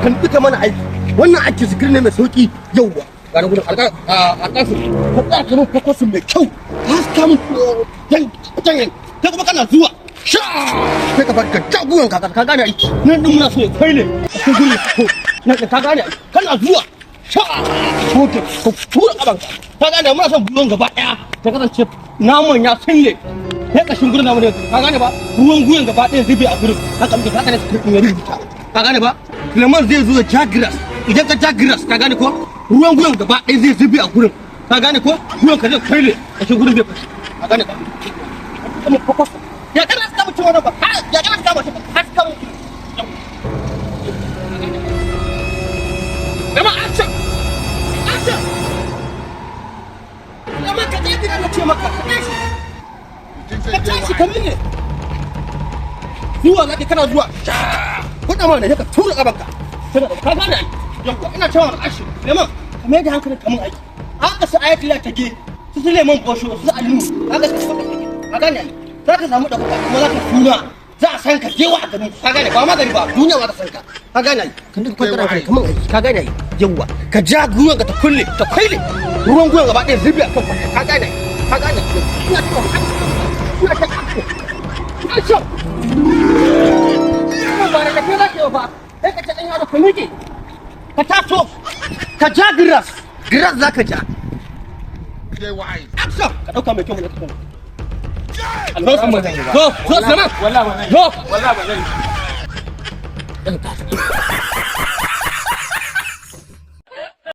kan duka mana aiki wannan aiki zikiri ne mai sauki yauwa ga gudun alƙasu ka tsaya kamar kwakwasun mai kyau ka haska mun janyen ta kuma kana zuwa sha sai ka farka jagoran ka gane aiki nan din muna so ya kai ne a cikin gurin ko na ka gane aiki kana zuwa sha ko ka tura kaban ka gane muna son gwiwan gaba daya ta kasance naman ya sanye sai kashin gurin namu ne ka gane ba ruwan gwiwan gaba daya zai bi a gurin haka muke haka ne su ya rubuta ka gane ba Suleiman zai zo da jagras idan ka jagras ka gane ko ruwan gwiwan gaba daya zai zubi a gurin ka gane ko gwiwan ka zai kai ne kashin gurin zai fashi ka gane ba kuma kokos ya kana ka mutum wannan ba ya kana ka mutum har ka Dama action action Dama ka je gidan ce maka ka tashi ka mene zuwa zaka kana zuwa kuɗa mana ne ka tura gabanka ka gane yanko ina cewa action Dama ka mai da hankali kaman aiki haka su ayatul ta ge su Suleiman Bosho su Alimu haka su ka gane za ka samu ɗaukaka kuma za ka suna za a san ka jewa a garin ka gane ba ma gari ba duniya ma ta san ka gane kan duk kwantar kai kaman aiki ka gane yawa ka ja ruwan ka ta kulle ruwan guyan gaba ɗaya zubi a kan ka gane ina ta action ba da tafiya za ke ba sai ka ce ɗan yaro ka miƙe ka taso ka ja giras za ka ja action ka ɗauka mai kyau ne ka ɗauka Allah sama zan yi ba. Zo, Suleiman. Wallahi ba zan yi. Zo. Wallahi ba zan yi.